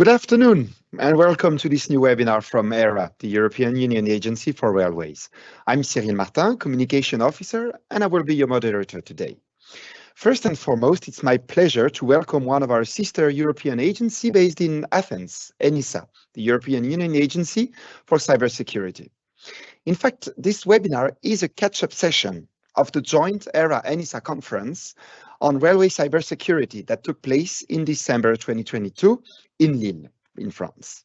Good afternoon and welcome to this new webinar from ERA, the European Union Agency for Railways. I'm Cyril Martin, Communication Officer, and I will be your moderator today. First and foremost, it's my pleasure to welcome one of our sister European agencies based in Athens, ENISA, the European Union Agency for Cybersecurity. In fact, this webinar is a catch-up session of the joint ERA-ENISA conference on railway cybersecurity that took place in December 2022 in Lille, in France.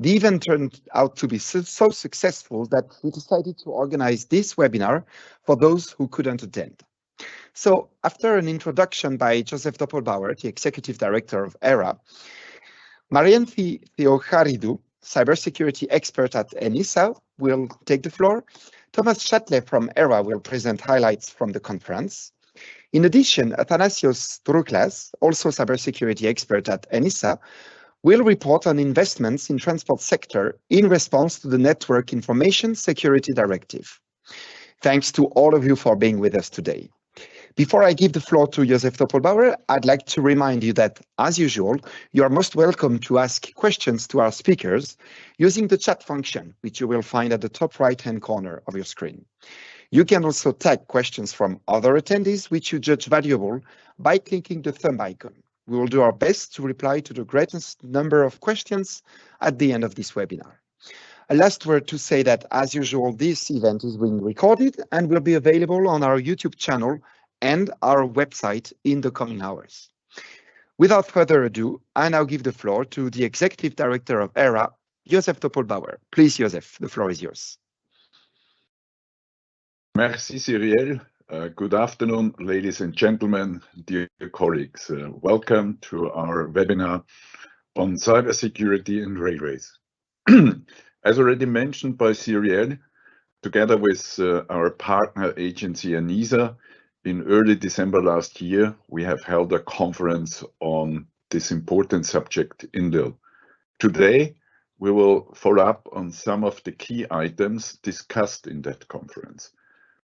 The event turned out to be so successful that we decided to organize this webinar for those who couldn't attend. So after an introduction by Joseph Doppelbauer, the Executive Director of ERA, Marianthi Theocharidou, cybersecurity expert at ENISA, will take the floor. Thomas Chatelet from ERA will present highlights from the conference. In addition, Athanasios Drougkas, also cybersecurity expert at ENISA, will report on investments in transport sector in response to the Network Information Security Directive. Thanks to all of you for being with us today. Before I give the floor to Joseph Doppelbauer, I'd like to remind you that, as usual, you are most welcome to ask questions to our speakers using the chat function, which you will find at the top right-hand corner of your screen. You can also tag questions from other attendees which you judge valuable by clicking the thumb icon. We will do our best to reply to the greatest number of questions at the end of this webinar. A last word to say that, as usual, this event is being recorded and will be available on our YouTube channel and our website in the coming hours. Without further ado, I now give the floor to the Executive Director of ERA, Joseph Doppelbauer. Please, Joseph, the floor is yours. Merci, Cyril. Good afternoon, ladies and gentlemen, dear colleagues. Welcome to our webinar on cybersecurity and railways. As already mentioned by Cyril, together with our partner agency ENISA, in early December last year, we have held a conference on this important subject in Lille. Today, we will follow up on some of the key items discussed in that conference.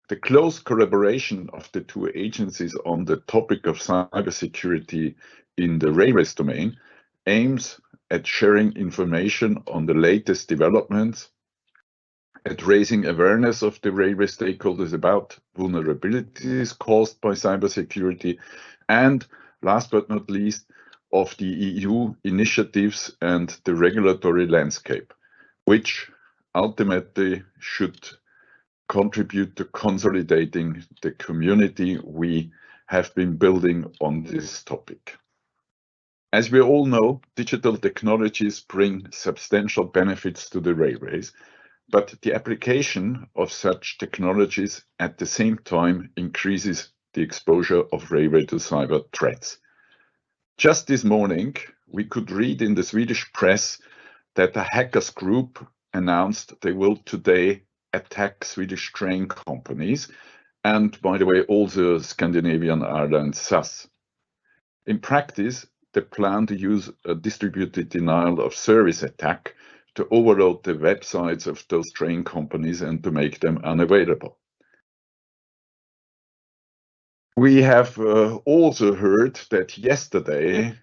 The close collaboration of the two agencies on the topic of cybersecurity in the railways domain aims at sharing information on the latest developments, at raising awareness of the railway stakeholders about vulnerabilities caused by cybersecurity, and last but not least, of the EU initiatives and the regulatory landscape, which ultimately should contribute to consolidating the community we have been building on this topic. As we all know, digital technologies bring substantial benefits to the railways, but the application of such technologies at the same time increases the exposure of railway to cyber threats. Just this morning, we could read in the Swedish press that a hackers group announced they will today attack Swedish train companies, and by the way, also Scandinavian Airlines SAS. In practice, they plan to use a distributed denial of service attack to overload the websites of those train companies and to make them unavailable. We have also heard that yesterday,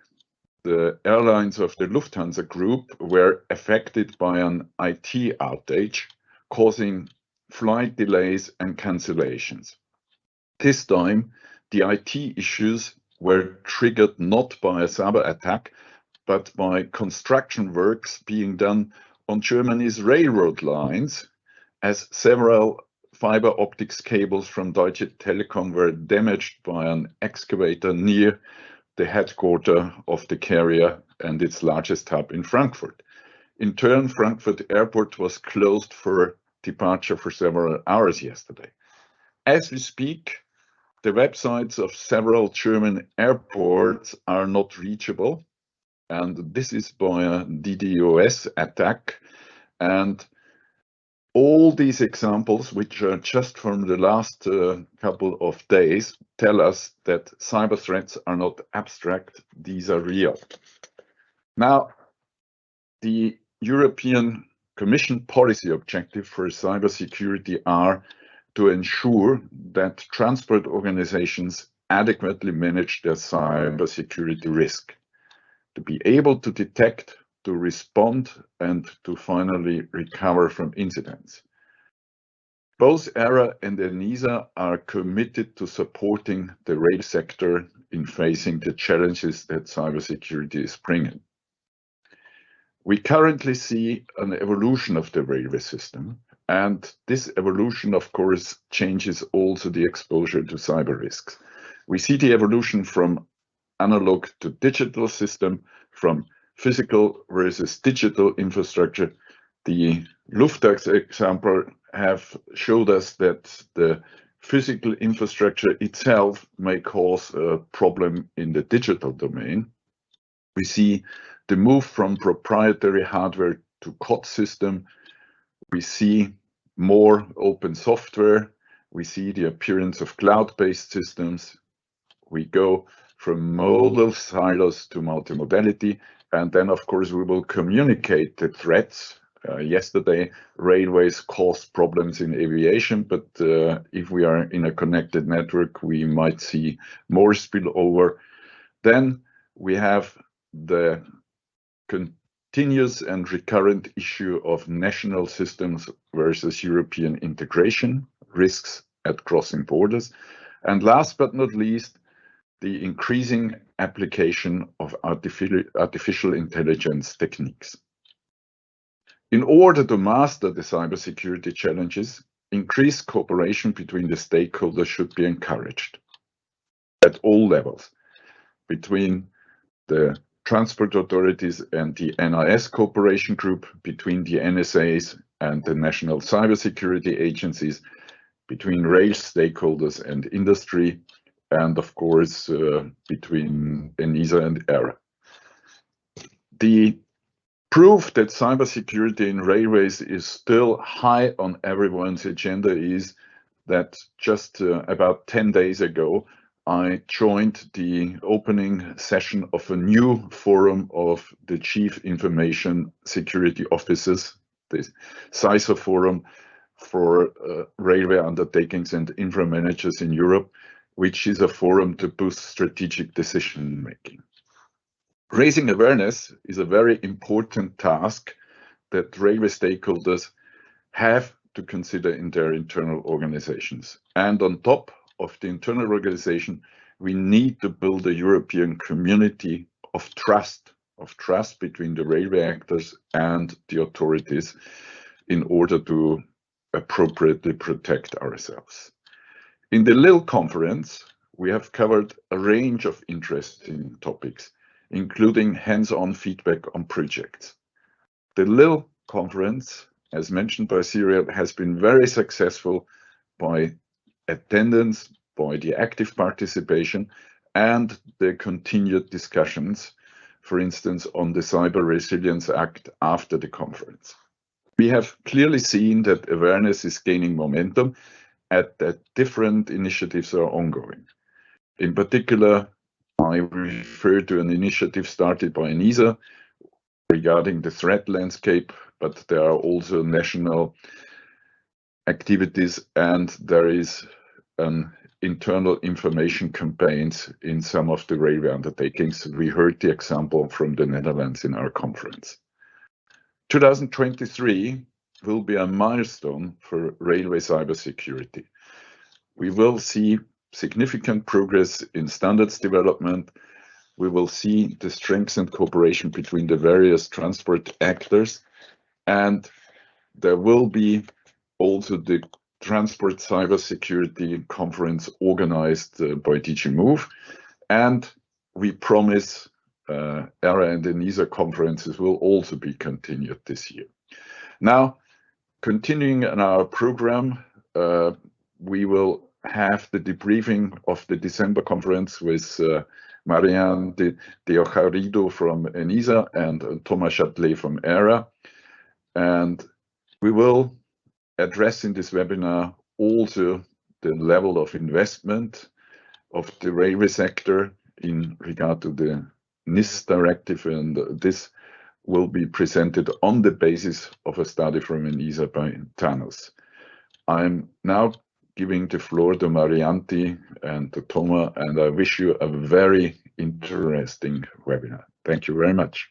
the airlines of the Lufthansa Group were affected by an IT outage, causing flight delays and cancellations. This time, the IT issues were triggered not by a cyber attack, but by construction works being done on Germany's railroad lines, as several fiber optics cables from Deutsche Telekom were damaged by an excavator near the headquarters of the carrier and its largest hub in Frankfurt. In turn, Frankfurt Airport was closed for departure for several hours yesterday. As we speak, the websites of several German airports are not reachable, and this is by a DDoS attack. And all these examples, which are just from the last couple of days, tell us that cyber threats are not abstract, these are real. Now, the European Commission policy objective for cybersecurity are to ensure that transport organizations adequately manage their cybersecurity risk, to be able to detect, to respond and to finally recover from incidents. Both ERA and ENISA are committed to supporting the rail sector in facing the challenges that cybersecurity is bringing. We currently see an evolution of the railway system, and this evolution, of course, changes also the exposure to cyber risks. We see the evolution from analog to digital system, from physical versus digital infrastructure. The Lufthansa example have showed us that the physical infrastructure itself may cause a problem in the digital domain. We see the move from proprietary hardware to COTS system. We see more open software. We see the appearance of cloud-based systems. We go from modal silos to multimodality. And then, of course, we will communicate the threats. Yesterday, railways caused problems in aviation, but if we are in a connected network, we might see more spillover. Then we have the continuous and recurrent issue of national systems versus European integration, risks at crossing borders. And last but not least, the increasing application of artificial intelligence techniques. In order to master the cybersecurity challenges, increased cooperation between the stakeholders should be encouraged at all levels, between the transport authorities and the NIS cooperation group, between the NSAs and the national cybersecurity agencies, between rail stakeholders and industry, and of course, between ENISA and ERA. The proof that cybersecurity in railways is still high on everyone's agenda is that just about 10 days ago, I joined the opening session of a new forum of the Chief Information Security Officers, the CISO forum for railway undertakings and infra managers in Europe, which is a forum to boost strategic decision making. Raising awareness is a very important task that railway stakeholders have to consider in their internal organizations. And on top of the internal organization, we need to build a European community of trust between the railway actors and the authorities in order to appropriately protect ourselves. In the Lille conference, we have covered a range of interesting topics, including hands-on feedback on projects. The Lille conference, as mentioned by Cyril, has been very successful by attendance, by the active participation, and the continued discussions, for instance, on the Cyber Resilience Act after the conference. We have clearly seen that awareness is gaining momentum and that different initiatives are ongoing. In particular, I refer to an initiative started by ENISA regarding the threat landscape, but there are also national activities and there is an internal information campaigns in some of the railway undertakings. We heard the example from the Netherlands in our conference. 2023 will be a milestone for railway cybersecurity. We will see significant progress in standards development. We will see the strengthened cooperation between the various transport actors, and there will be also the Transport Cybersecurity Conference organized by DG Move, and we promise ERA and ENISA conferences will also be continued this year. Now, continuing on our program, we will have the debriefing of the December conference with Marianthi Theocharidou from ENISA and Thomas Chatelet from ERA. And we will address in this webinar also the level of investment of the railway sector in regard to the NIS directive, and this will be presented on the basis of a study from ENISA by Thanos. I'm now giving the floor to Marianthi and to Thomas, and I wish you a very interesting webinar. Thank you very much.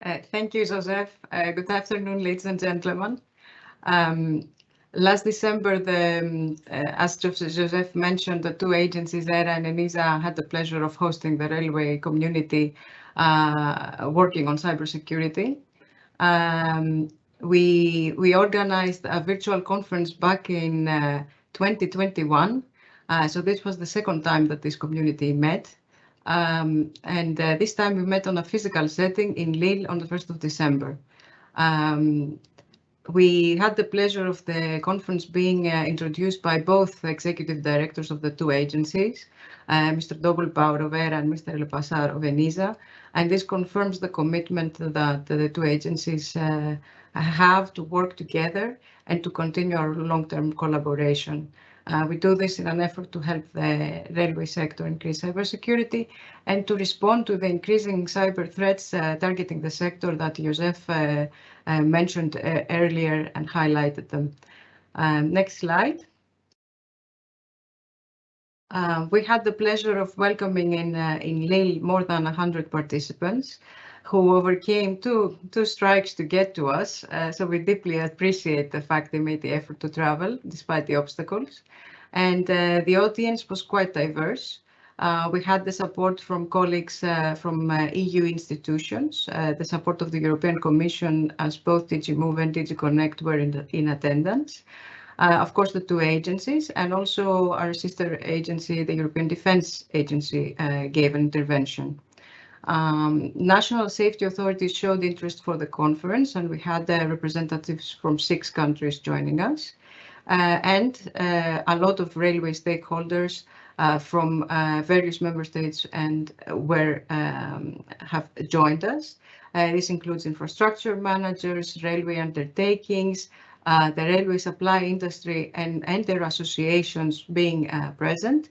Thank you, Joseph. Good afternoon, ladies and gentlemen. Last December, as Joseph mentioned, the two agencies, ERA and ENISA, had the pleasure of hosting the railway community working on cybersecurity. We organized a virtual conference back in 2021. So this was the second time that this community met. This time we met on a physical setting in Lille on the 1st of December. We had the pleasure of the conference being introduced by both executive directors of the two agencies, Mr. Doppelbauer of ERA and Mr. Lepasar of ENISA, and this confirms the commitment that the two agencies have to work together and to continue our long-term collaboration. We do this in an effort to help the railway sector increase cybersecurity and to respond to the increasing cyber threats targeting the sector that Joseph mentioned earlier and highlighted them. Next slide. We had the pleasure of welcoming in Lille more than 100 participants who overcame two strikes to get to us. So we deeply appreciate the fact they made the effort to travel despite the obstacles. And the audience was quite diverse. We had the support from colleagues from EU institutions, the support of the European Commission, as both DG Move and DG Connect were in attendance. Of course, the two agencies, and also our sister agency, the European Defence Agency, gave an intervention. National safety authorities showed interest for the conference, and we had representatives from 6 countries joining us, and a lot of railway stakeholders from various member states and have joined us. This includes infrastructure managers, railway undertakings, the railway supply industry and their associations being present.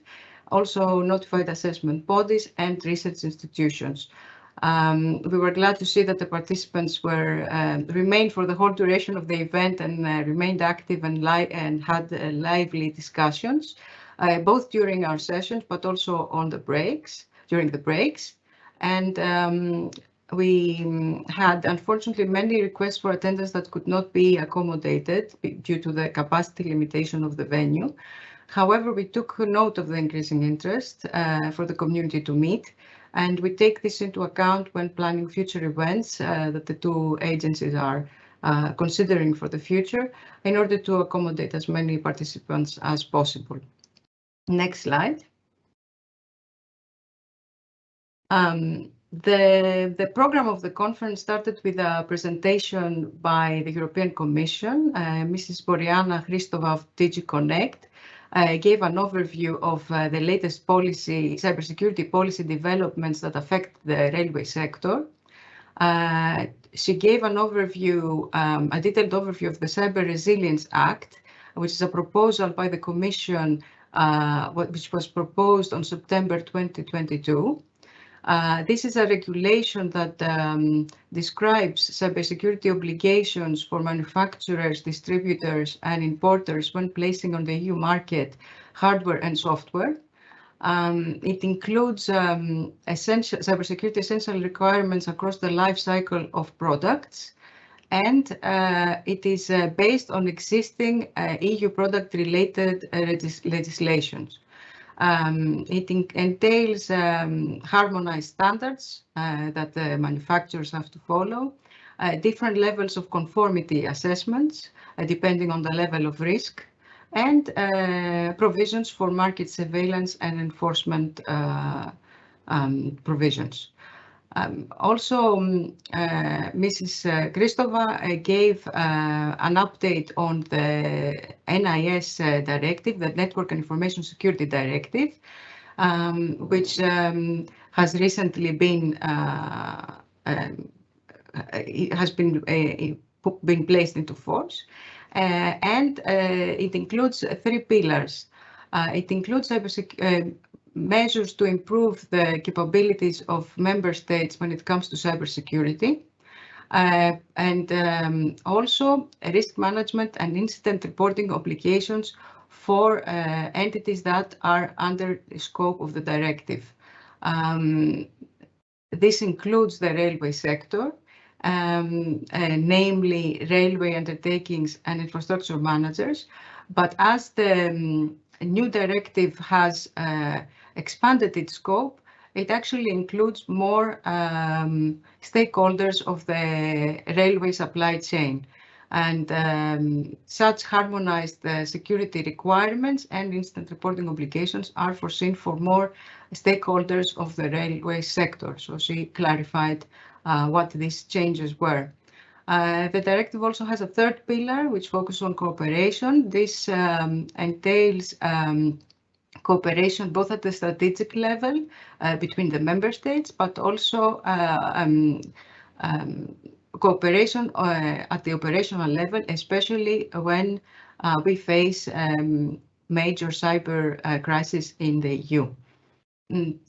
Also notified assessment bodies and research institutions. We were glad to see that the participants remained for the whole duration of the event and remained active and had lively discussions, both during our sessions, but also on the during the breaks. And we had, unfortunately, many requests for attendance that could not be accommodated due to the capacity limitation of the venue. However, we took note of the increasing interest for the community to meet, and we take this into account when planning future events that the two agencies are considering for the future in order to accommodate as many participants as possible. Next slide. The program of the conference started with a presentation by the European Commission. Mrs. Boriana Christova of DG Connect gave an overview of the latest cybersecurity policy developments that affect the railway sector. She gave an overview, a detailed overview of the Cyber Resilience Act, which is a proposal by the Commission, which was proposed on September 2022. This is a regulation that describes cybersecurity obligations for manufacturers, distributors, and importers when placing on the EU market hardware and software. It includes cybersecurity essential requirements across the life cycle of products, and it is based on existing EU product-related legislations. It entails harmonized standards that the manufacturers have to follow, different levels of conformity assessments depending on the level of risk, and provisions for market surveillance and enforcement provisions. Also, Mrs. Christova gave an update on the NIS directive, the Network Information Security Directive, which has recently been placed into force, and it includes 3 pillars. It includes measures to improve the capabilities of member states when it comes to cybersecurity, and also risk management and incident reporting obligations for entities that are under the scope of the directive. This includes the railway sector, namely railway undertakings and infrastructure managers. But as the new directive has expanded its scope, it actually includes more stakeholders of the railway supply chain. And such harmonized security requirements and instant reporting obligations are foreseen for more stakeholders of the railway sector. So she clarified what these changes were. The directive also has a third pillar, which focuses on cooperation. This entails cooperation both at the strategic level between the member states, but also cooperation at the operational level, especially when we face major cyber crisis in the EU.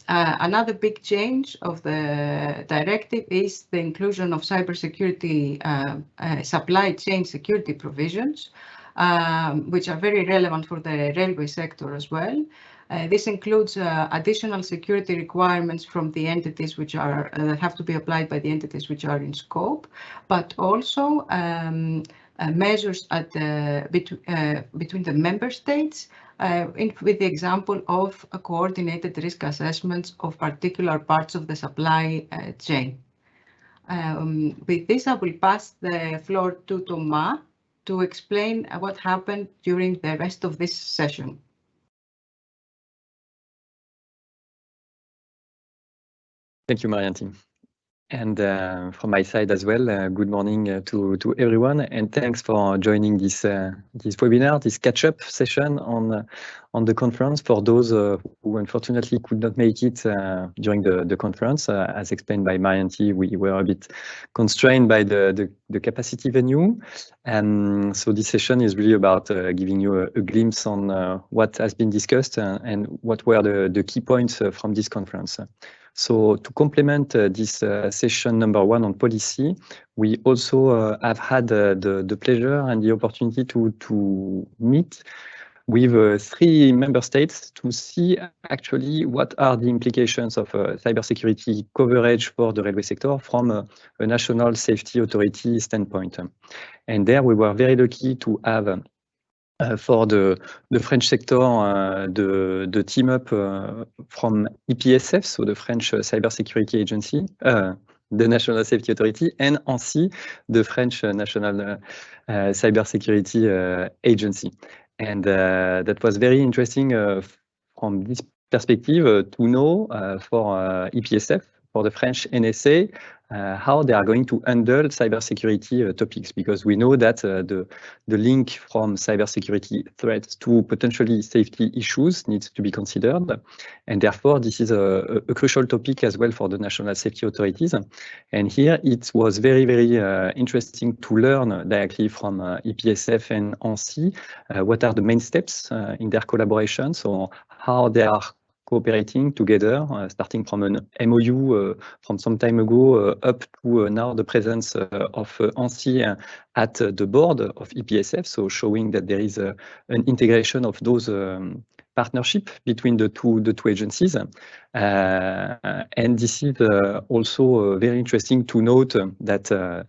Another big change of the directive is the inclusion of cybersecurity supply chain security provisions, which are very relevant for the railway sector as well. This includes additional security requirements from the entities which are that have to be applied by the entities which are in scope, but also measures at between the member states with the example of coordinated risk assessments of particular parts of the supply chain. With this, I will pass the floor to Thomas to explain what happened during the rest of this session. Thank you, Marianthi. And from my side as well, good morning to everyone, and thanks for joining this webinar, this catch-up session on the conference. For those who unfortunately could not make it during the conference, as explained by Marianthi, we were a bit constrained by the capacity venue. And so this session is really about giving you a glimpse on what has been discussed and what were the key points from this conference. So to complement this session number 1 on policy, we also have had the pleasure and the opportunity to meet with 3 member states to see actually what are the implications of cybersecurity coverage for the railway sector from a national safety authority standpoint. And there we were very lucky to have for the French sector, the team up from EPSF, so the French Cybersecurity Agency, the National Safety Authority, and ANSSI, the French National Cybersecurity Agency. And that was very interesting from this perspective to know for EPSF, for the French NSA, how they are going to handle cybersecurity topics, because we know that the link from cybersecurity threats to potentially safety issues needs to be considered, and therefore this is a crucial topic as well for the national safety authorities. And here it was very, very interesting to learn directly from EPSF and ANSSI what are the main steps in their collaboration, so how they are cooperating together, starting from an MOU from some time ago up to now the presence of ANSSI at the board of EPSF, so showing that there is an integration of those partnership between the two agencies. And this is also very interesting to note that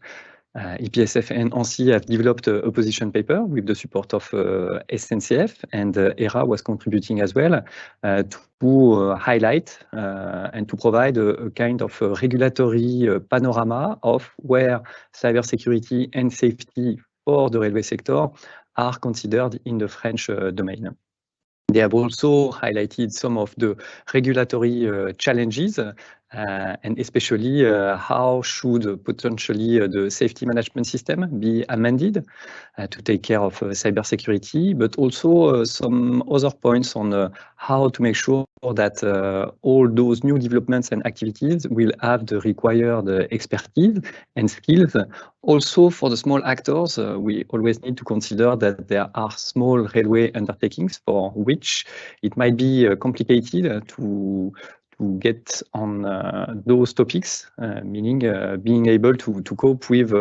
EPSF and ANSSI have developed a position paper with the support of SNCF, and ERA was contributing as well to highlight and to provide a kind of a regulatory panorama of where cybersecurity and safety for the railway sector are considered in the French domain. They have also highlighted some of the regulatory challenges, and especially how should potentially the safety management system be amended to take care of cybersecurity, but also some other points on how to make sure that all those new developments and activities will have the required expertise and skills. Also for the small actors, we always need to consider that there are small railway undertakings for which it might be complicated to get on those topics, meaning being able to cope with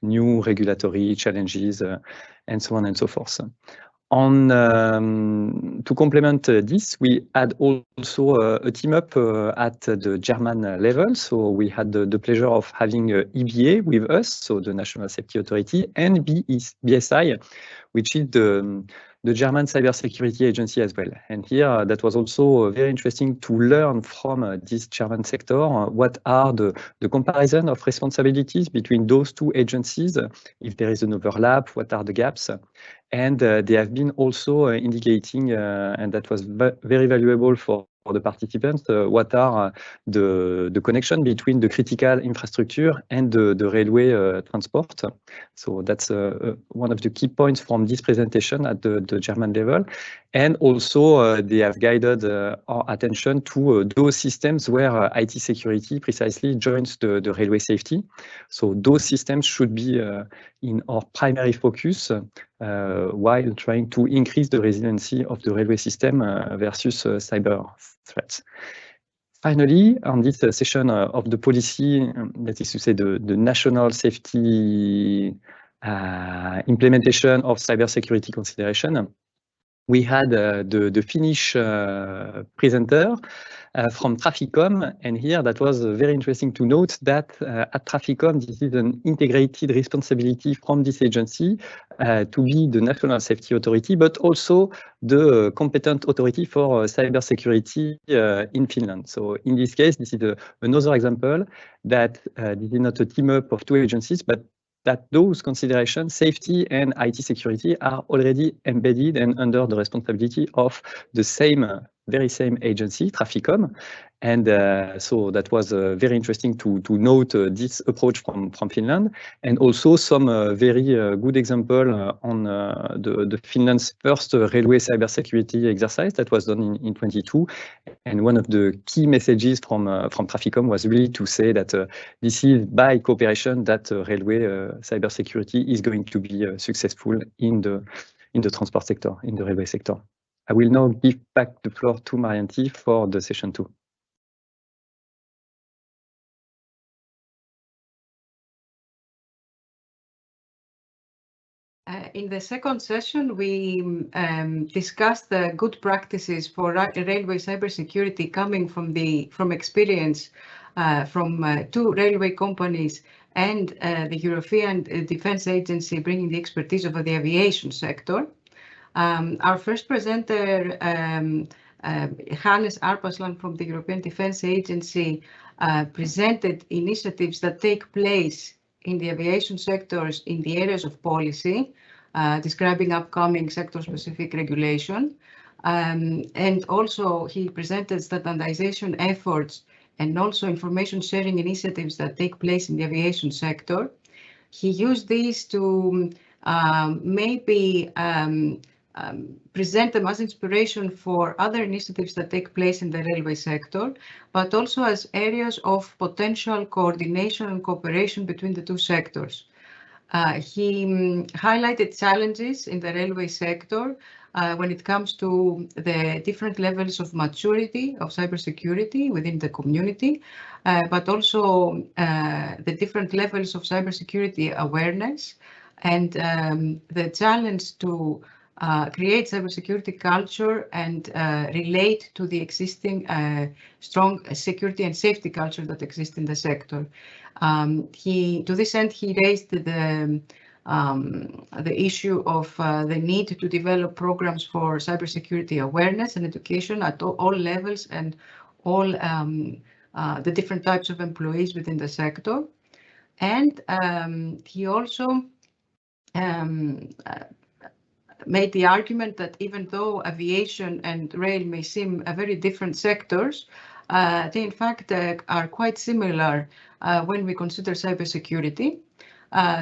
new regulatory challenges and so on and so forth. To complement this, we had also a team up at the German level. So we had the pleasure of having EBA with us, so the National Safety Authority, and BSI, which is the German Cybersecurity Agency as well. And here, that was also very interesting to learn from this German sector what are the comparison of responsibilities between those two agencies, if there is an overlap, what are the gaps. And they have been also indicating, and that was very valuable for the participants, what are the connection between the critical infrastructure and the railway transport. So that's one of the key points from this presentation at the German level. And also they have guided our attention to those systems where IT security precisely joins the railway safety. So those systems should be in our primary focus while trying to increase the resiliency of the railway system versus cyber threats. Finally, on this session of the policy, that is to say the national safety implementation of cybersecurity consideration, we had the Finnish presenter from Traficom, and here that was very interesting to note that at Traficom this is an integrated responsibility from this agency to be the National Safety Authority, but also the competent authority for cybersecurity in Finland. So in this case, this is another example that this is not a team up of two agencies, but that those considerations, safety and IT security, are already embedded and under the responsibility of the very same agency, Traficom. And so that was very interesting to note this approach from Finland, and also some very good example on the Finland's first railway cybersecurity exercise that was done in 2022. And one of the key messages from Traficom was really to say that this is by cooperation that railway cybersecurity is going to be successful in the transport sector, in the railway sector. I will now give back the floor to Marianthi for the session 2. In the second session, we discussed the good practices for railway cybersecurity coming from experience from two railway companies and the European Defence Agency, bringing the expertise of the aviation sector. Our first presenter, Hannes Arpaslan from the European Defence Agency, presented initiatives that take place in the aviation sectors in the areas of policy, describing upcoming sector-specific regulation. And also he presented standardization efforts and also information sharing initiatives that take place in the aviation sector. He used these to maybe present them as inspiration for other initiatives that take place in the railway sector, but also as areas of potential coordination and cooperation between the two sectors. He highlighted challenges in the railway sector when it comes to the different levels of maturity of cybersecurity within the community, but also the different levels of cybersecurity awareness and the challenge to create cybersecurity culture and relate to the existing strong security and safety culture that exists in the sector. To this end, he raised the issue of the need to develop programs for cybersecurity awareness and education at all levels and all the different types of employees within the sector. And he also made the argument that even though aviation and rail may seem very different sectors, they in fact are quite similar when we consider cybersecurity.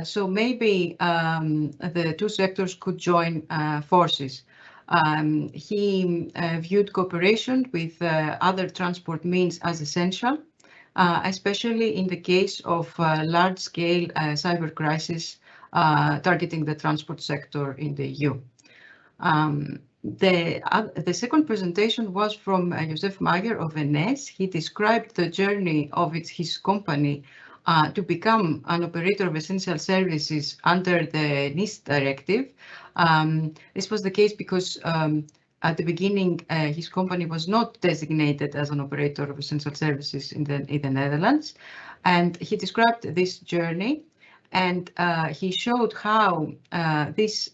So maybe the two sectors could join forces. He viewed cooperation with other transport means as essential, especially in the case of large-scale cyber crisis targeting the transport sector in the EU. The second presentation was from Josef Mayer of ENES. He described the journey of his company to become an operator of essential services under the ENISA directive. This was the case because at the beginning, his company was not designated as an operator of essential services in the Netherlands. And he described this journey, and he showed how this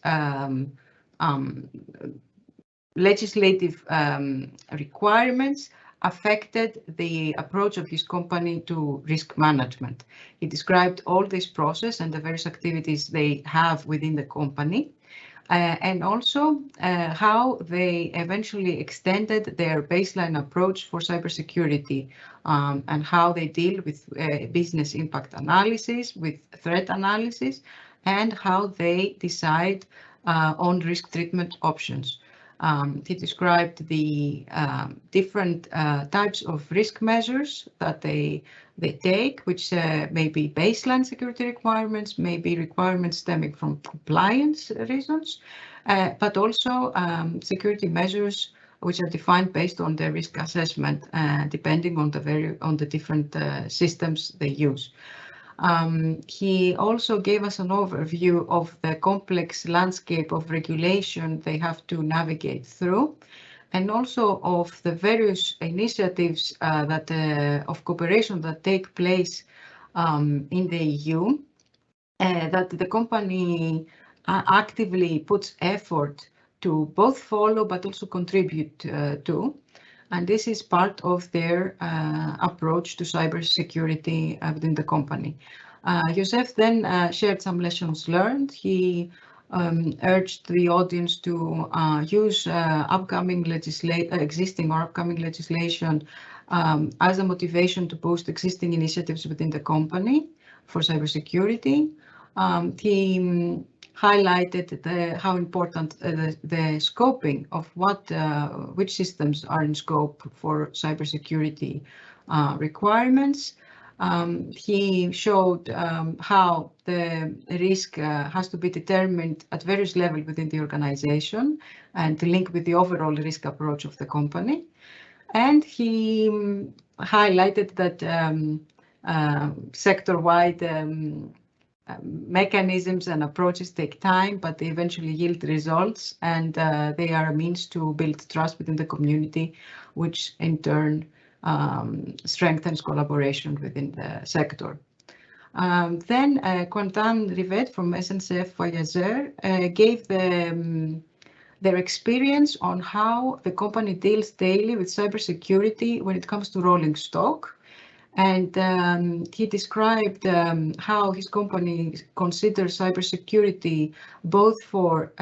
legislative requirements affected the approach of his company to risk management. He described all this process and the various activities they have within the company, and also how they eventually extended their baseline approach for cybersecurity, and how they deal with business impact analysis, with threat analysis, and how they decide on risk treatment options. He described the different types of risk measures that they take, which may be baseline security requirements, may be requirements stemming from compliance reasons, but also security measures which are defined based on the risk assessment, depending on the different systems they use. He also gave us an overview of the complex landscape of regulation they have to navigate through, and also of the various initiatives of cooperation that take place in the EU, that the company actively puts effort to both follow but also contribute to. And this is part of their approach to cybersecurity within the company. Joseph then shared some lessons learned. He urged the audience to use existing or upcoming legislation as a motivation to boost existing initiatives within the company for cybersecurity. He highlighted how important the scoping of which systems are in scope for cybersecurity requirements. He showed how the risk has to be determined at various levels within the organization and to link with the overall risk approach of the company. And he highlighted that sector-wide mechanisms and approaches take time, but they eventually yield results, and they are a means to build trust within the community, which in turn strengthens collaboration within the sector. Then Quentin Rivet from SNCF Voyageur gave their experience on how the company deals daily with cybersecurity when it comes to rolling stock. And he described how his company considers cybersecurity both for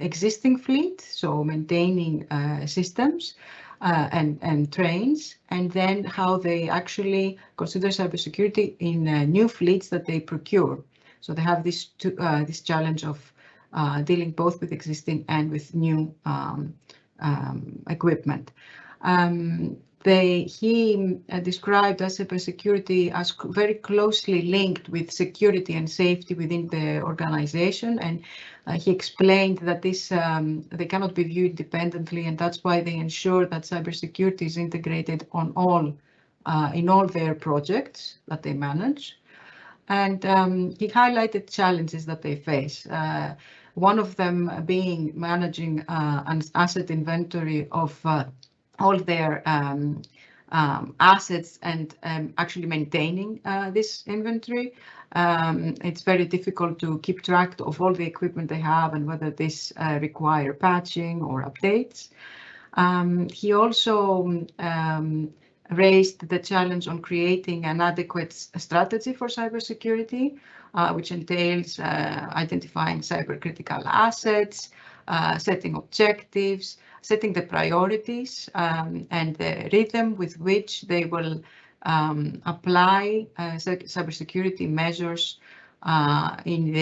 existing fleet, so maintaining systems and trains, and then how they actually consider cybersecurity in new fleets that they procure. So they have this challenge of dealing both with existing and with new equipment. He described cybersecurity as very closely linked with security and safety within the organization, and he explained that they cannot be viewed independently, and that's why they ensure that cybersecurity is integrated in all their projects that they manage. And he highlighted challenges that they face. One of them being managing an asset inventory of all their assets and actually maintaining this inventory. It's very difficult to keep track of all the equipment they have and whether this require patching or updates. He also raised the challenge on creating an adequate strategy for cybersecurity, which entails identifying cybercritical assets, setting objectives, setting the priorities and the rhythm with which they will apply cybersecurity measures in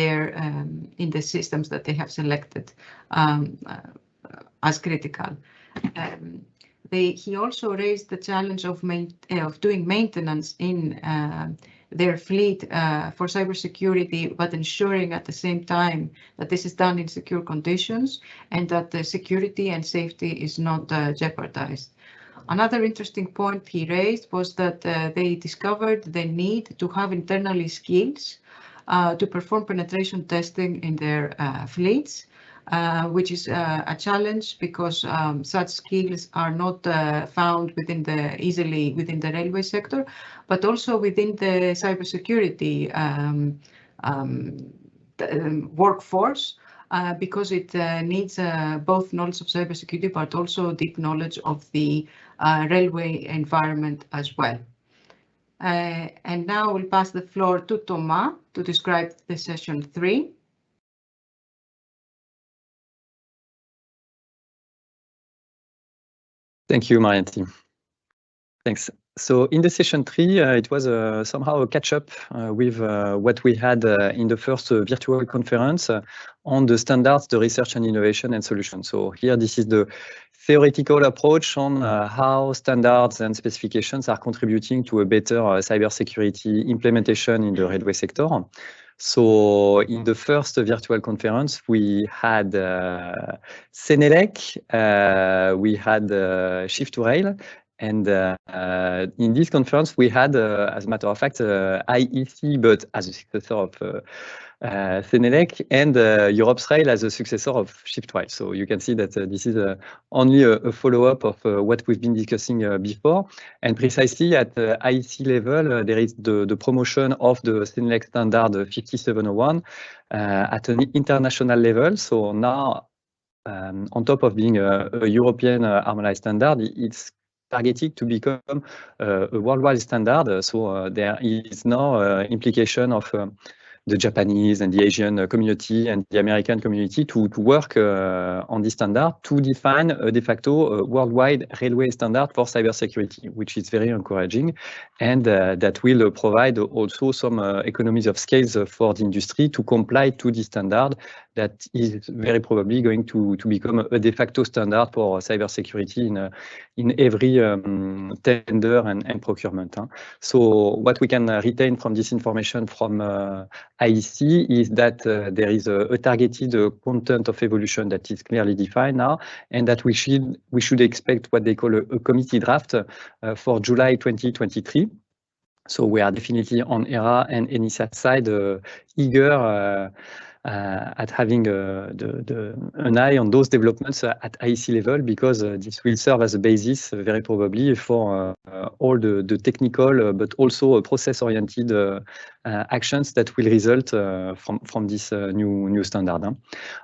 the systems that they have selected as critical. He also raised the challenge of doing maintenance in their fleet for cybersecurity, but ensuring at the same time that this is done in secure conditions and that the security and safety is not jeopardized. Another interesting point he raised was that they discovered the need to have internally skills to perform penetration testing in their fleets, which is a challenge because such skills are not found easily within the railway sector, but also within the cybersecurity workforce, because it needs both knowledge of cybersecurity, but also deep knowledge of the railway environment as well. And now we'll pass the floor to Thomas to describe the session 3. Thank you, Marianthi. Thanks. So in the session 3, it was somehow a catch-up with what we had in the first virtual conference on the standards, the research and innovation and solutions. So here, this is the theoretical approach on how standards and specifications are contributing to a better cybersecurity implementation in the railway sector. So in the first virtual conference, we had CENELEC, we had Shift2Rail, and in this conference, we had, as a matter of fact, IEC, but as a successor of CENELEC, and EUROPE's-Rail as a successor of Shift2Rail. So you can see that this is only a follow-up of what we've been discussing before. And precisely at the IEC level, there is the promotion of the CENELEC standard 5701 at an international level. So now, on top of being a European harmonized standard, it's targeted to become a worldwide standard. So there is now implication of the Japanese and the Asian community and the American community to work on this standard to define de facto worldwide railway standard for cybersecurity, which is very encouraging, and that will provide also some economies of scale for the industry to comply to this standard that is very probably going to become a de facto standard for cybersecurity in every tender and procurement. So what we can retain from this information from IEC is that there is a targeted content of evolution that is clearly defined now, and that we should expect what they call a committee draft for July 2023. So we are definitely on ERA and ENISA side eager at having an eye on those developments at IEC level, because this will serve as a basis very probably for all the technical but also process-oriented actions that will result from this new standard.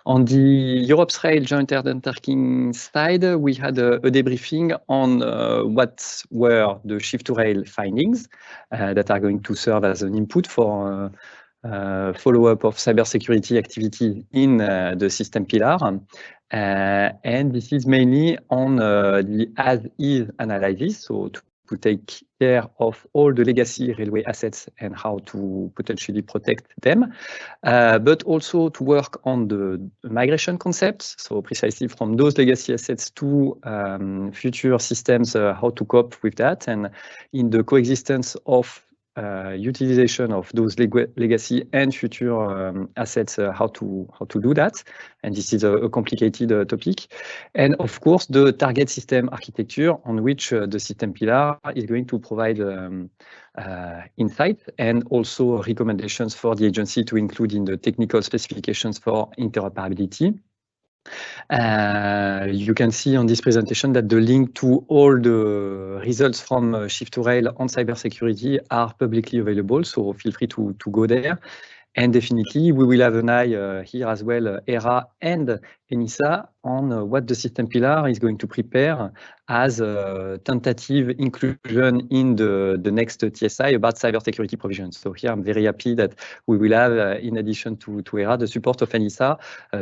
On the EUROPE's-Rail joint undertaking side, we had a debriefing on what were the Shift2Rail findings that are going to serve as an input for follow-up of cybersecurity activity in the system pillar. And this is mainly on the as-is analysis, so to take care of all the legacy railway assets and how to potentially protect them, but also to work on the migration concepts, so precisely from those legacy assets to future systems, how to cope with that, and in the coexistence of utilization of those legacy and future assets, how to do that. And this is a complicated topic. And of course, the target system architecture on which the system pillar is going to provide insight and also recommendations for the agency to include in the technical specifications for interoperability. You can see on this presentation that the link to all the results from Shift2Rail on cybersecurity are publicly available, so feel free to go there. And definitely, we will have an eye here as well, ERA and ENISA, on what the system pillar is going to prepare as a tentative inclusion in the next TSI about cybersecurity provisions. So here I'm very happy that we will have, in addition to ERA, the support of ENISA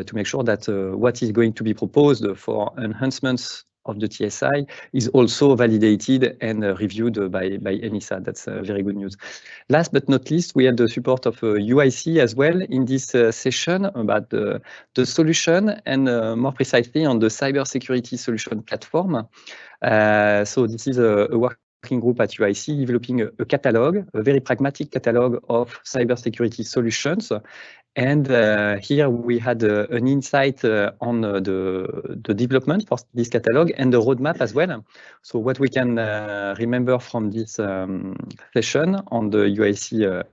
to make sure that what is going to be proposed for enhancements of the TSI is also validated and reviewed by ENISA. That's very good news. Last but not least, we had the support of UIC as well in this session about the solution and more precisely on the cybersecurity solution platform. So this is a work group at UIC developing a catalog, a very pragmatic catalog of cybersecurity solutions. And here we had an insight on the development for this catalog and the roadmap as well. So what we can remember from this session on the UIC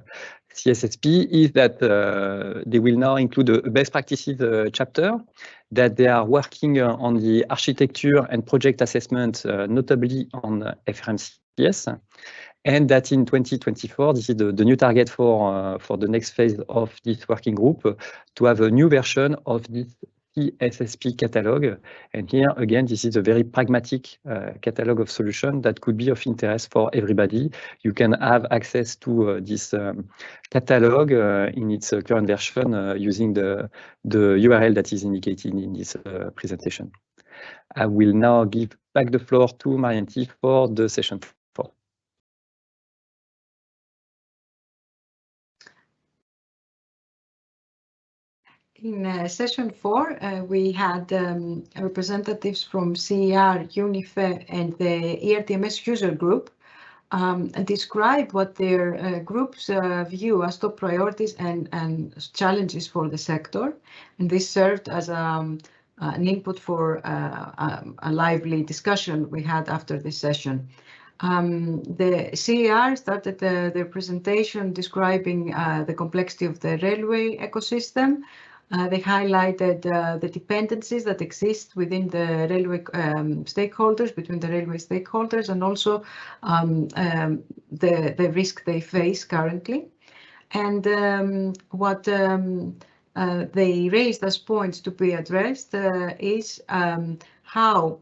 CSSP is that they will now include a best practices chapter, that they are working on the architecture and project assessment, notably on FRMCS, and that in 2024, this is the new target for the next phase of this working group, to have a new version of this CSSP catalog. And here again, this is a very pragmatic catalog of solutions that could be of interest for everybody. You can have access to this catalog in its current version using the URL that is indicated in this presentation. I will now give back the floor to Marianthi for the session 4. In session 4, we had representatives from CER, UNIFE, and the ERA-TMS user group describe what their groups view as top priorities and challenges for the sector. And this served as an input for a lively discussion we had after this session. The CER started their presentation describing the complexity of the railway ecosystem. They highlighted the dependencies that exist within the railway stakeholders, between the railway stakeholders, and also the risk they face currently. And what they raised as points to be addressed is how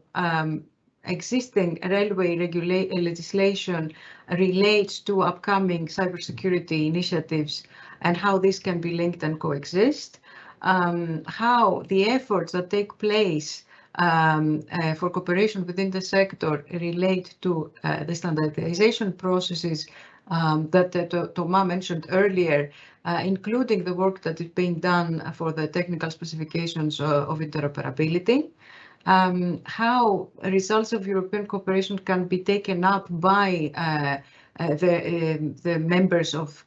existing railway legislation relates to upcoming cybersecurity initiatives and how this can be linked and coexist. How the efforts that take place for cooperation within the sector relate to the standardization processes that Thomas mentioned earlier, including the work that is being done for the technical specifications of interoperability. How results of European cooperation can be taken up by the members of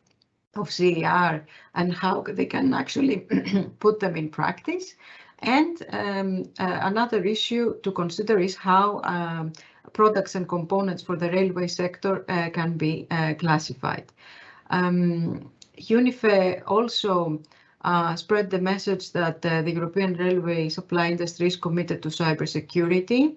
CER and how they can actually put them in practice. And another issue to consider is how products and components for the railway sector can be classified. UNIFE also spread the message that the European railway supply industry is committed to cybersecurity.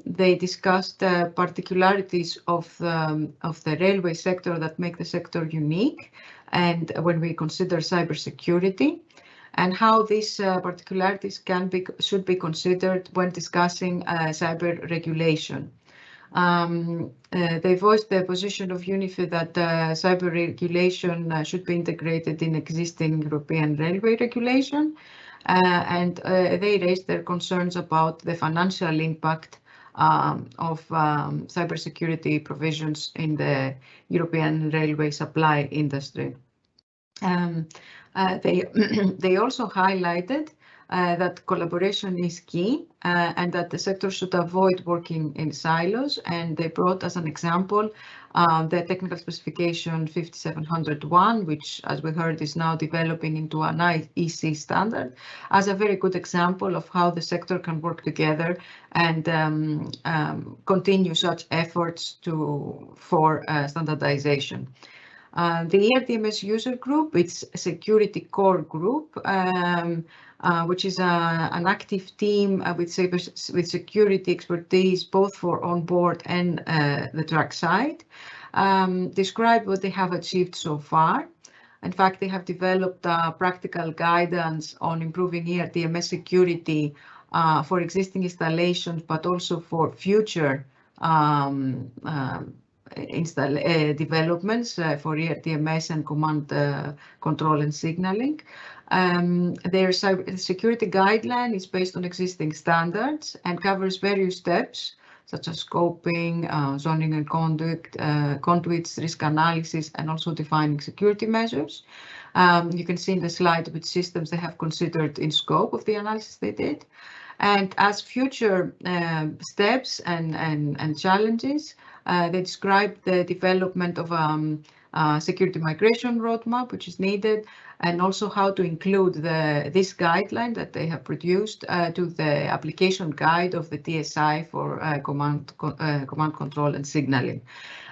They discussed particularities of the railway sector that make the sector unique, and when we consider cybersecurity, and how these particularities should be considered when discussing cyber regulation. They voiced the position of UNIFE that cyber regulation should be integrated in existing European railway regulation. And they raised their concerns about the financial impact of cybersecurity provisions in the European railway supply industry. They also highlighted that collaboration is key and that the sector should avoid working in silos. And they brought as an example the technical specification 5701, which, as we heard, is now developing into an IEC standard, as a very good example of how the sector can work together and continue such efforts for standardization. The ERA-TMS user group, it's a security core group, which is an active team with security expertise, both for onboard and the track side, describe what they have achieved so far. In fact, they have developed practical guidance on improving ERA-TMS security for existing installations, but also for future developments for ERA-TMS and command control and signaling. Their security guideline is based on existing standards and covers various steps such as scoping, zoning and conduits, risk analysis, and also defining security measures. You can see in the slide which systems they have considered in scope of the analysis they did. And as future steps and challenges, They described the development of security migration roadmap, which is needed, and also how to include this guideline that they have produced to the application guide of the TSI for command control and signaling.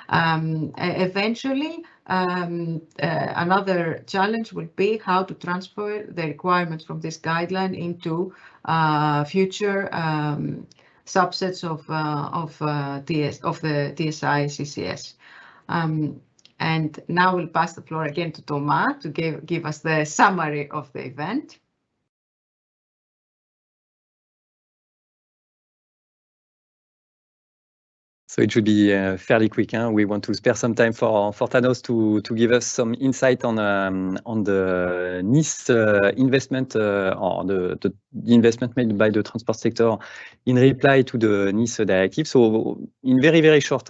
Eventually, another challenge will be how to transfer the requirements from this guideline into future subsets of the TSI CCS. And now we'll pass the floor again to Thomas to give us the summary of the event. So it should be fairly quick. We want to spare some time for Thanos to give us some insight on the ENISA investment or the investment made by the transport sector in reply to the ENISA directive. So in very short,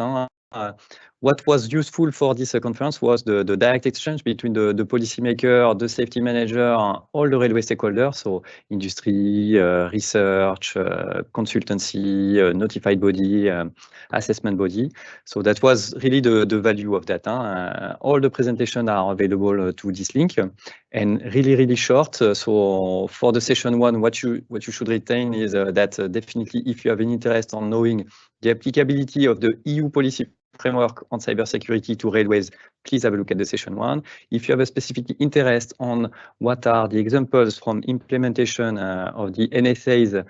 what was useful for this conference was the direct exchange between the policymaker, the safety manager, all the railway stakeholders, so industry, research, consultancy, notified body, assessment body. So that was really the value of that. All the presentations are available to this link, and really short. So for the session 1, what you should retain is that definitely if you have an interest on knowing the applicability of the EU policy framework on cybersecurity to railways, please have a look at the session 1. If you have a specific interest on what are the examples from implementation of the NSAs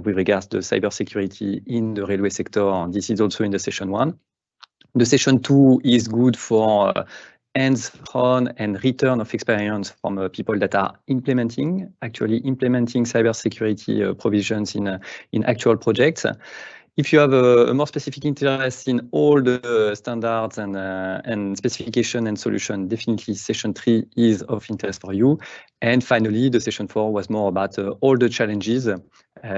with regards to cybersecurity in the railway sector, this is also in the session 1. The session 2 is good for hands-on and return of experience from people that are actually implementing cybersecurity provisions in actual projects. If you have a more specific interest in all the standards and specification and solution, definitely session 3 is of interest for you. And finally, the session 4 was more about all the challenges,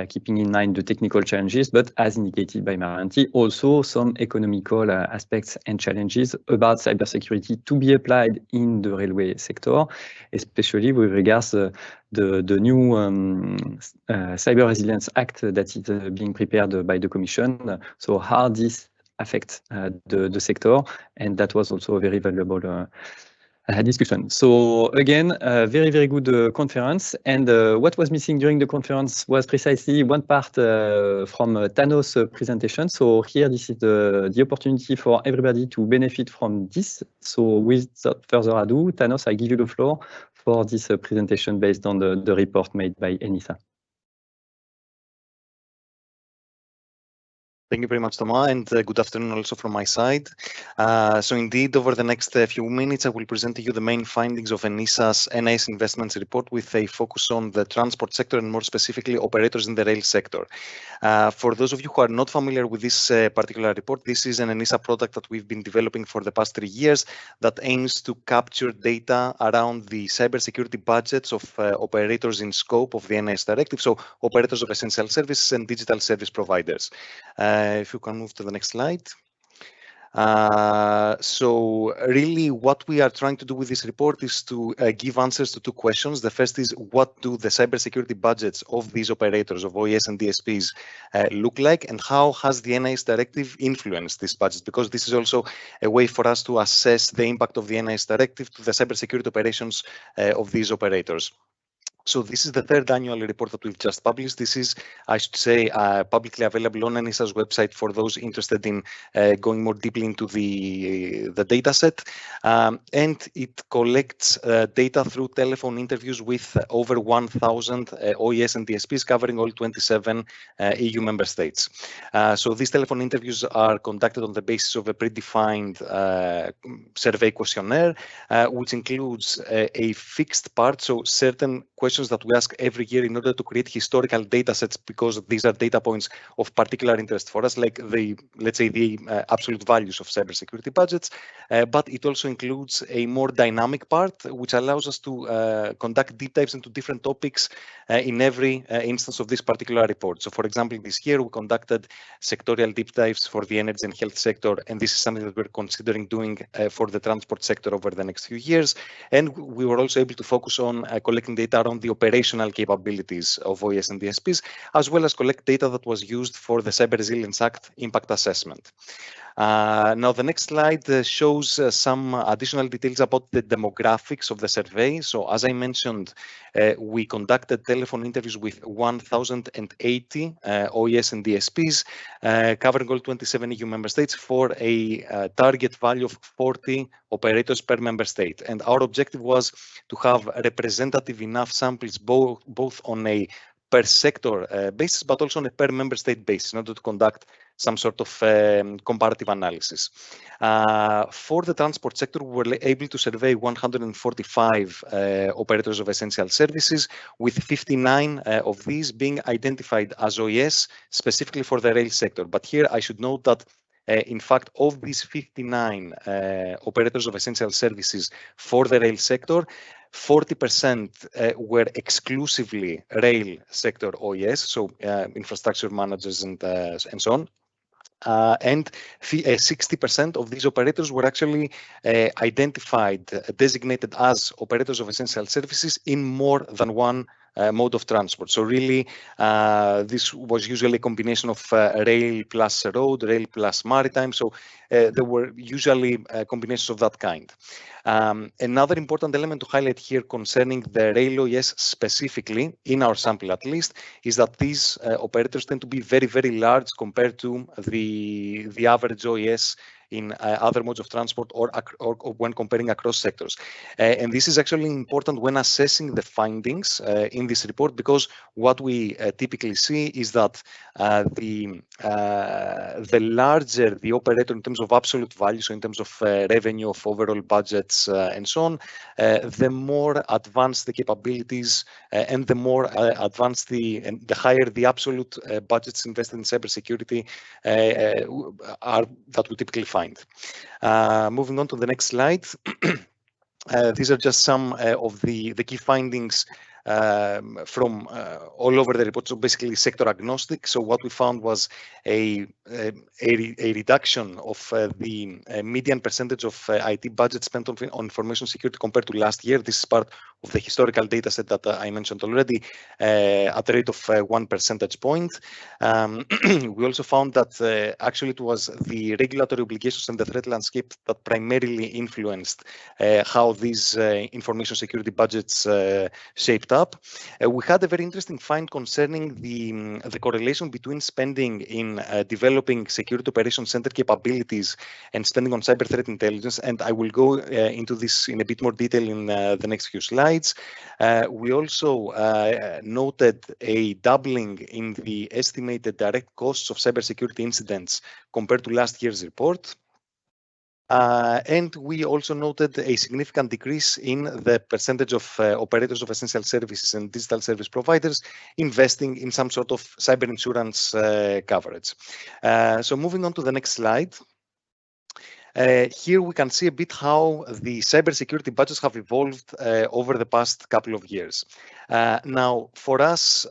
keeping in mind the technical challenges, but as indicated by Marianthi, also some economical aspects and challenges about cybersecurity to be applied in the railway sector, especially with regards the new Cyber Resilience Act that is being prepared by the Commission. So how this affects the sector, and that was also a very valuable discussion. So again, a very good conference, and what was missing during the conference was precisely one part from Thanos' presentation. So here, this is the opportunity for everybody to benefit from this. So without further ado, Thanos, I give you the floor for this presentation based on the report made by ENISA. Thank you very much, Thomas, and good afternoon also from my side. So indeed, over the next few minutes, I will present to you the main findings of ENISA's NIS investments report with a focus on the transport sector and more specifically operators in the rail sector. For those of you who are not familiar with this particular report, this is an ENISA product that we've been developing for the past 3 years that aims to capture data around the cybersecurity budgets of operators in scope of the NIS directive, so operators of essential services and digital service providers. If you can move to the next slide. So really what we are trying to do with this report is to give answers to 2 questions. The first is, what do the cybersecurity budgets of these operators of OES and DSPs look like, and how has the NIS directive influenced these budgets? Because this is also a way for us to assess the impact of the NIS directive to the cybersecurity operations of these operators. So this is the 3rd annual report that we've just published. This is, I should say, publicly available on ENISA's website for those interested in going more deeply into the data set. And it collects data through telephone interviews with over 1,000 OES and DSPs covering all 27 EU member states. So these telephone interviews are conducted on the basis of a predefined survey questionnaire, which includes a fixed part, so certain questions that we ask every year in order to create historical data sets, because these are data points of particular interest for us, like let's say the absolute values of cybersecurity budgets. But it also includes a more dynamic part, which allows us to conduct deep dives into different topics in every instance of this particular report. So for example, this year we conducted sectorial deep dives for the energy and health sector, and this is something that we're considering doing for the transport sector over the next few years. And we were also able to focus on collecting data around the operational capabilities of OES and DSPs, as well as collect data that was used for the Cyber Resilience Act impact assessment. Now, the next slide shows some additional details about the demographics of the survey. So, as I mentioned, we conducted telephone interviews with 1,080 OES and DSPs, covering all 27 EU member states for a target value of 40 operators per member state. And our objective was to have representative enough samples, both on a per sector basis, but also on a per member state basis in order to conduct some sort of comparative analysis. For the transport sector, we were able to survey 145 operators of essential services, with 59 of these being identified as OES specifically for the rail sector. But here I should note that in fact, of these 59 operators of essential services for the rail sector, 40% were exclusively rail sector OES, so infrastructure managers and so on. And 60% of these operators were actually identified, designated as operators of essential services in more than one mode of transport. So really, this was usually a combination of rail plus road, rail plus maritime. So there were usually combinations of that kind. Another important element to highlight here concerning the rail OES specifically, in our sample at least, is that these operators tend to be very, very large compared to the average OES in other modes of transport or when comparing across sectors. And this is actually important when assessing the findings in this report, because what we typically see is that the larger the operator in terms of absolute value, so in terms of revenue, of overall budgets and so on, the more advanced the capabilities and the more advanced and the higher the absolute budgets invested in cybersecurity are that we typically find. Moving on to the next slide. These are just some of the key findings from all over the report, so basically sector agnostic. So what we found was a reduction of the median percentage of IT budget spent on information security compared to last year. This is part of the historical data set that I mentioned already, at the rate of 1 percentage point. We also found that actually it was the regulatory obligations and the threat landscape that primarily influenced how these information security budgets shaped up. We had a very interesting find concerning the correlation between spending in developing security operations center capabilities and spending on cyber threat intelligence, and I will go into this in a bit more detail in the next few slides. We also noted a doubling in the estimated direct costs of cybersecurity incidents compared to last year's report. And we also noted a significant decrease in the percentage of operators of essential services and digital service providers investing in some sort of cyber insurance coverage. So moving on to the next slide. Here we can see a bit how the cybersecurity budgets have evolved over the past couple of years. Now, for us,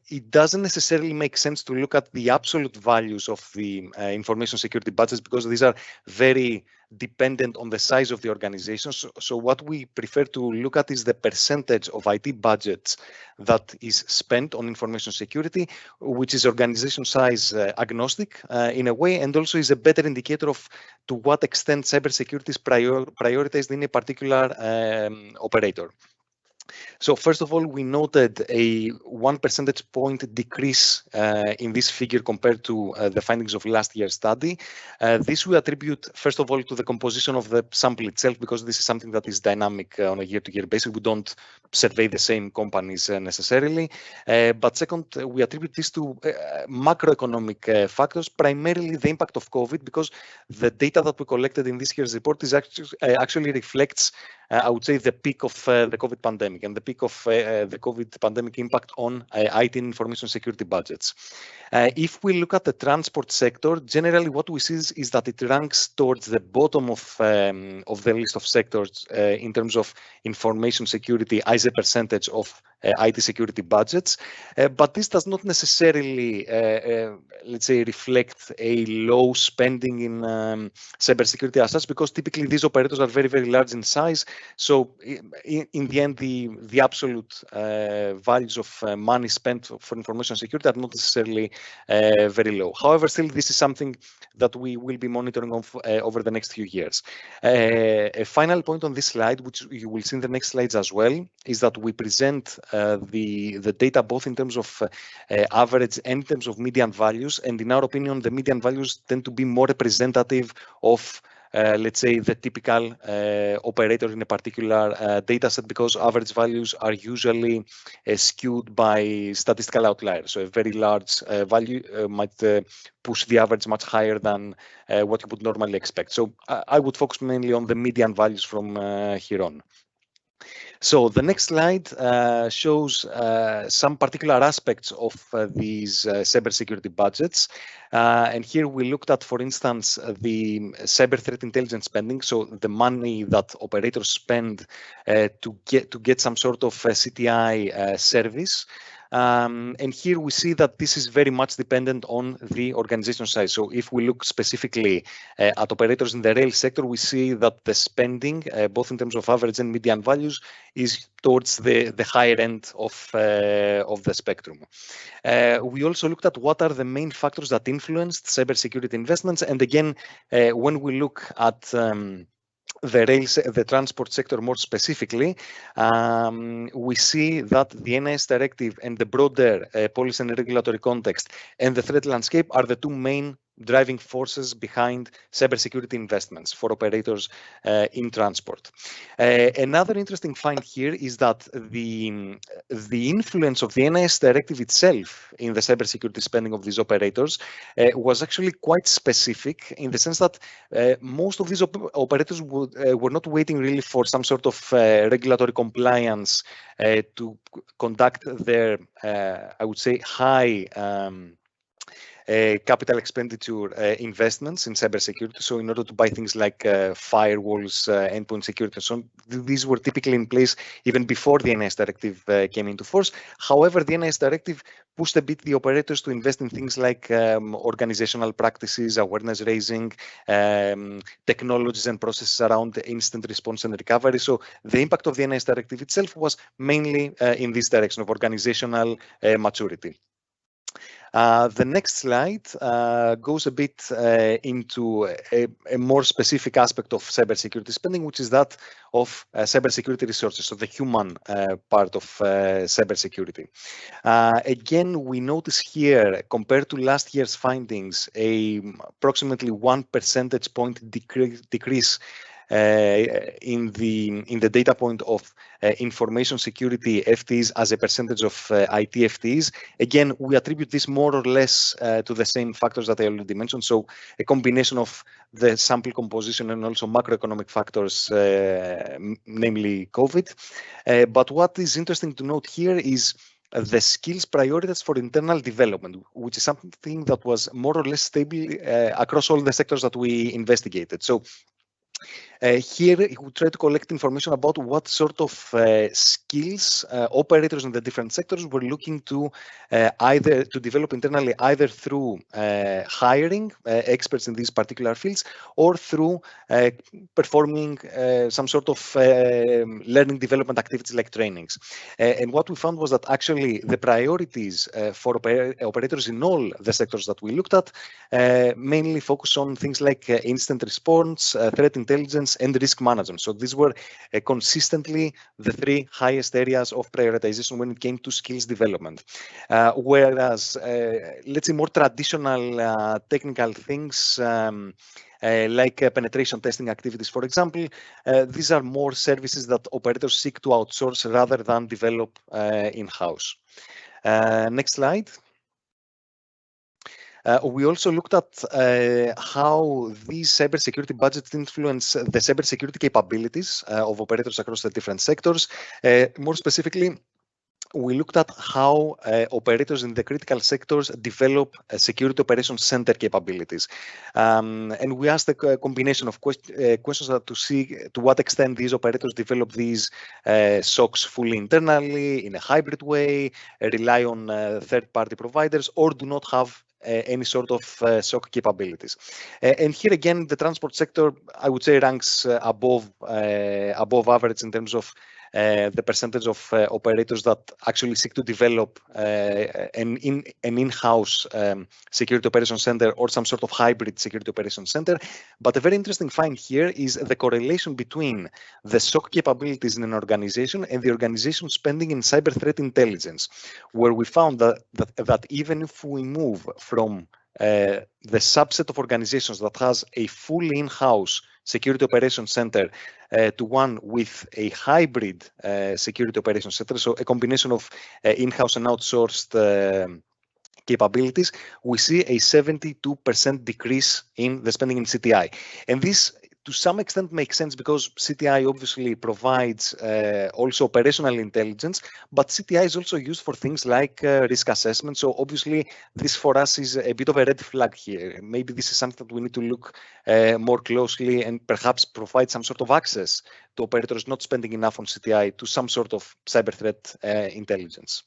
it doesn't necessarily make sense to look at the absolute values of the information security budgets, because these are very dependent on the size of the organization. So what we prefer to look at is the percentage of IT budgets that is spent on information security, which is organization size agnostic in a way, and also is a better indicator of to what extent cybersecurity is prioritized in a particular operator. So first of all, we noted a 1 percentage point decrease in this figure compared to the findings of last year's study. This we attribute, first of all, to the composition of the sample itself, because this is something that is dynamic on a year-to-year basis. We don't survey the same companies necessarily. But second, we attribute this to macroeconomic factors, primarily the impact of COVID, because the data that we collected in this year's report is actually reflects, I would say, the peak of the COVID pandemic and the peak of the COVID pandemic impact on IT and information security budgets. If we look at the transport sector, generally what we see is that it ranks towards the bottom of the list of sectors in terms of information security as a percentage of IT security budgets. But this does not necessarily, let's say, reflect a low spending in cybersecurity as such, because typically these operators are very, very large in size, So in the end, the absolute values of money spent for information security are not necessarily very low. However, still, this is something that we will be monitoring over the next few years. A final point on this slide, which you will see in the next slides as well, is that we present the data both in terms of average and in terms of median values. And in our opinion, the median values tend to be more representative of let's say the typical operator in a particular data set, because average values are usually skewed by statistical outliers. So a very large value might push the average much higher than what you would normally expect. So I would focus mainly on the median values from here on. So the next slide shows some particular aspects of these cybersecurity budgets. And here we looked at, for instance, the cyber threat intelligence spending, so the money that operators spend to get some sort of CTI service. And here we see that this is very much dependent on the organization size. So if we look specifically at operators in the rail sector, we see that the spending, both in terms of average and median values, is towards the higher end of the spectrum. We also looked at what are the main factors that influenced cybersecurity investments. And again, when we look at the transport sector more specifically, we see that the ENISA directive and the broader policy and regulatory context and the threat landscape are the two main driving forces behind cybersecurity investments for operators in transport. Another interesting find here is that the influence of the ENISA directive itself in the cybersecurity spending of these operators was actually quite specific, in the sense that most of these operators were not waiting really for some sort of regulatory compliance to conduct their, I would say, high capital expenditure investments in cybersecurity. So in order to buy things like firewalls, endpoint security, and so on, these were typically in place even before the ENISA directive came into force. However, the ENISA directive pushed a bit the operators to invest in things like organizational practices, awareness raising, technologies and processes around instant response and recovery. So the impact of the ENISA directive itself was mainly in this direction of organizational maturity. The next slide goes a bit into a more specific aspect of cybersecurity spending, which is that of cybersecurity resources, so the human part of cybersecurity. Again, we notice here, compared to last year's findings, approximately 1 percentage point decrease in the data point of information security FTEs as a percentage of IT FTEs. Again, we attribute this more or less to the same factors that I already mentioned. So a combination of the sample composition and also macroeconomic factors, namely COVID. But what is interesting to note here is the skills priorities for internal development, which is something that was more or less stable across all the sectors that we investigated. So here we try to collect information about what sort of skills operators in the different sectors were looking to either to develop internally, either through hiring experts in these particular fields, or through performing some sort of learning development activities like trainings. And what we found was that actually the priorities for operators in all the sectors that we looked at mainly focus on things like instant response, threat intelligence, and risk management. So these were consistently the three highest areas of prioritization when it came to skills development. Whereas, let's say, more traditional technical things like penetration testing activities, for example, these are more services that operators seek to outsource rather than develop in-house. Next slide. We also looked at how these cybersecurity budgets influence the cybersecurity capabilities of operators across the different sectors. More specifically, we looked at how operators in the critical sectors develop security operations center capabilities. And we asked a combination of questions to see to what extent these operators develop these SOCs fully internally, in a hybrid way, rely on third-party providers, or do not have any sort of SOC capabilities. And here again, the transport sector, I would say, ranks above average in terms of the percentage of operators that actually seek to develop an in-house security operations center or some sort of hybrid security operations center. But a very interesting find here is the correlation between the SOC capabilities in an organization and the organization spending in cyber threat intelligence, where we found that even if we move from the subset of organizations that has a fully in-house security operations center to one with a hybrid security operations center, so a combination of in-house and outsourced capabilities, we see a 72% decrease in the spending in CTI. And this, to some extent, makes sense because CTI obviously provides also operational intelligence, but CTI is also used for things like risk assessment. So obviously, this for us is a bit of a red flag here. Maybe this is something that we need to look more closely and perhaps provide some sort of access to operators not spending enough on CTI to some sort of cyber threat intelligence.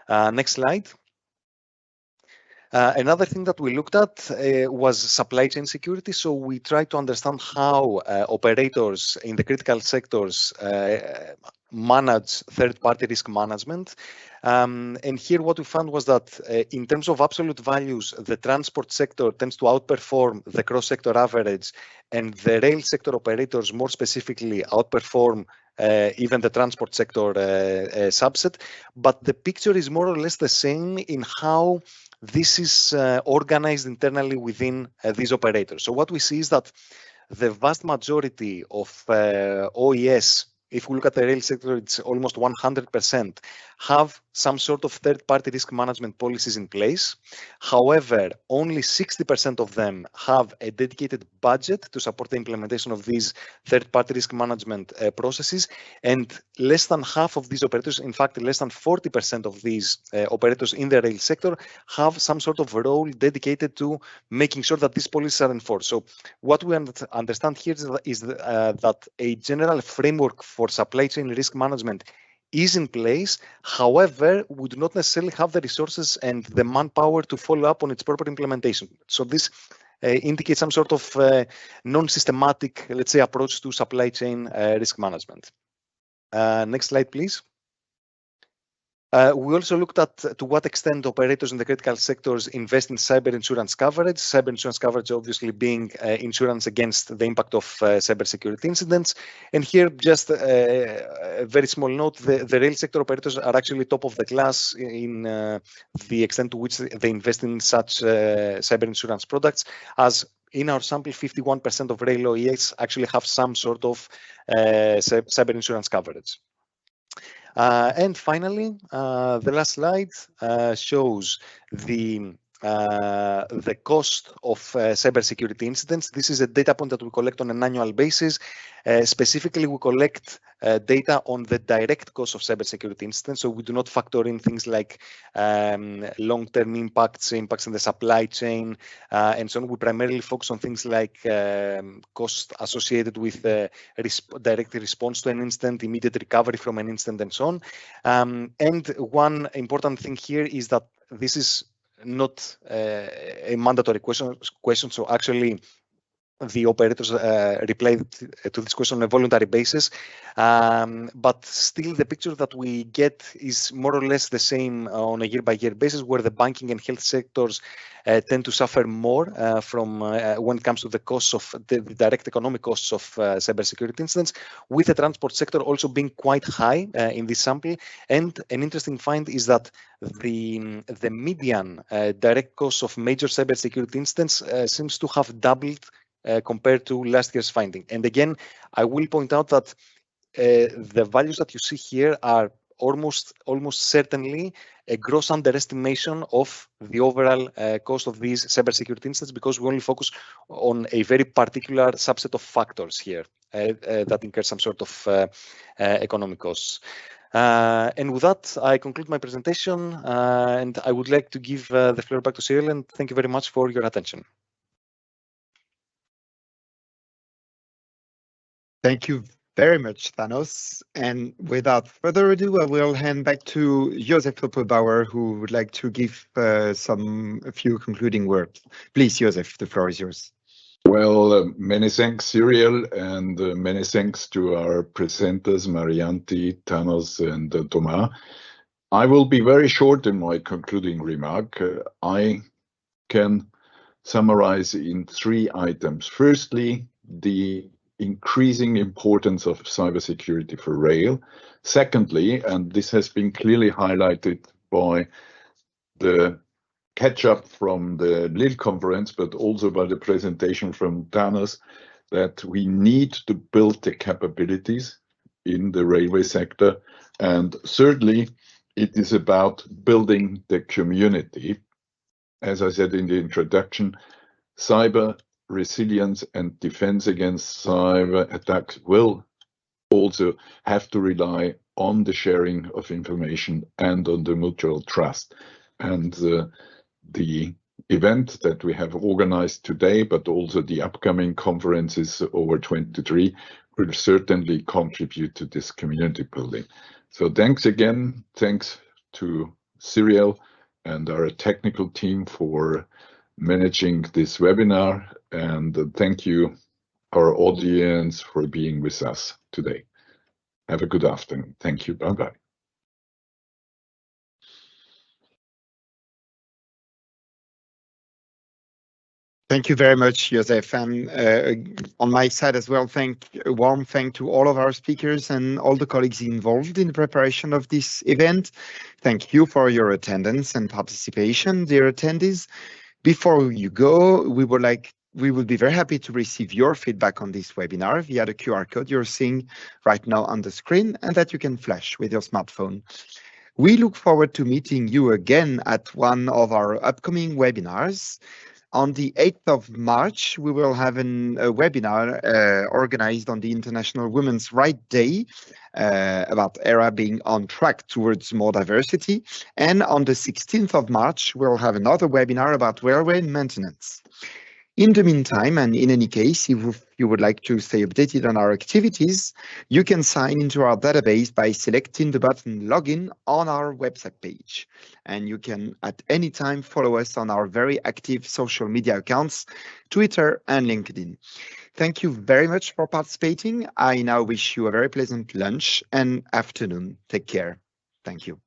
Next slide. Another thing that we looked at was supply chain security. So we tried to understand how operators in the critical sectors manage third-party risk management. And here what we found was that in terms of absolute values, the transport sector tends to outperform the cross-sector average, and the rail sector operators more specifically outperform even the transport sector subset. But the picture is more or less the same in how this is organized internally within these operators. So what we see is that the vast majority of OES, if we look at the rail sector, it's almost 100%, have some sort of third-party risk management policies in place. However, only 60% of them have a dedicated budget to support the implementation of these third-party risk management processes. And less than half of these operators, in fact, less than 40% of these operators in the rail sector have some sort of role dedicated to making sure that these policies are enforced. So what we understand here is that a general framework for supply chain risk management is in place. However, we do not necessarily have the resources and the manpower to follow up on its proper implementation. So this indicates some sort of non-systematic, let's say, approach to supply chain risk management. Next slide, please. We also looked at to what extent operators in the critical sectors invest in cyber insurance coverage. Cyber insurance coverage obviously being insurance against the impact of cybersecurity incidents. And here, just a very small note, the rail sector operators are actually top of the class in the extent to which they invest in such cyber insurance products, as in our sample, 51% of rail OES actually have some sort of cyber insurance coverage. And finally, the last slide shows the cost of cybersecurity incidents. This is a data point that we collect on an annual basis. Specifically, we collect data on the direct cost of cybersecurity incidents. So we do not factor in things like long-term impacts in the supply chain, and so on. We primarily focus on things like cost associated with direct response to an incident, immediate recovery from an incident, and so on. And one important thing here is that this is not a mandatory question. So actually, the operators reply to this question on a voluntary basis, but still the picture that we get is more or less the same on a year-by-year basis, where the banking and health sectors tend to suffer more from when it comes to the costs of the direct economic costs of cybersecurity incidents, with the transport sector also being quite high in this sample. And an interesting find is that the median direct cost of major cybersecurity incidents seems to have doubled compared to last year's finding. And again, I will point out that the values that you see here are almost certainly a gross underestimation of the overall cost of these cybersecurity incidents, because we only focus on a very particular subset of factors here that incur some sort of economic costs. And with that, I conclude my presentation, and I would like to give the floor back to Cyril, and thank you very much for your attention. Thank you very much, Thanos. And without further ado, I will hand back to Joseph Doppelbauer, who would like to give a few concluding words. Please, Joseph, the floor is yours. Well, many thanks, Cyriel, and many thanks to our presenters, Marianthi, Thanos, and Thomas. I will be very short in my concluding remark. I can summarize in 3 items. Firstly, the increasing importance of cybersecurity for rail. Secondly, and this has been clearly highlighted by the catch-up from the Lille conference, but also by the presentation from Thanos, that we need to build the capabilities in the railway sector. And thirdly, it is about building the community. As I said in the introduction, cyber resilience and defense against cyber attacks will also have to rely on the sharing of information and on the mutual trust. And the event that we have organized today, but also the upcoming conferences over 23, will certainly contribute to this community building. So thanks again. Thanks to Cyriel and our technical team for managing this webinar. And thank you, our audience, for being with us today. Have a good afternoon. Thank you. Bye-bye. Thank you very much, Joseph. And on my side as well, a warm thank to all of our speakers and all the colleagues involved in the preparation of this event. Thank you for your attendance and participation, dear attendees. Before you go, we would be very happy to receive your feedback on this webinar via the QR code you're seeing right now on the screen and that you can flash with your smartphone. We look forward to meeting you again at one of our upcoming webinars. On the 8th of March, we will have a webinar organized on the International Women's Rights Day about ERA being on track towards more diversity. And on the 16th of March, we'll have another webinar about railway maintenance. In the meantime, and in any case, if you would like to stay updated on our activities, you can sign into our database by selecting the button Login on our website page. And you can at any time follow us on our very active social media accounts, Twitter and LinkedIn. Thank you very much for participating. I now wish you a very pleasant lunch and afternoon. Take care. Thank you.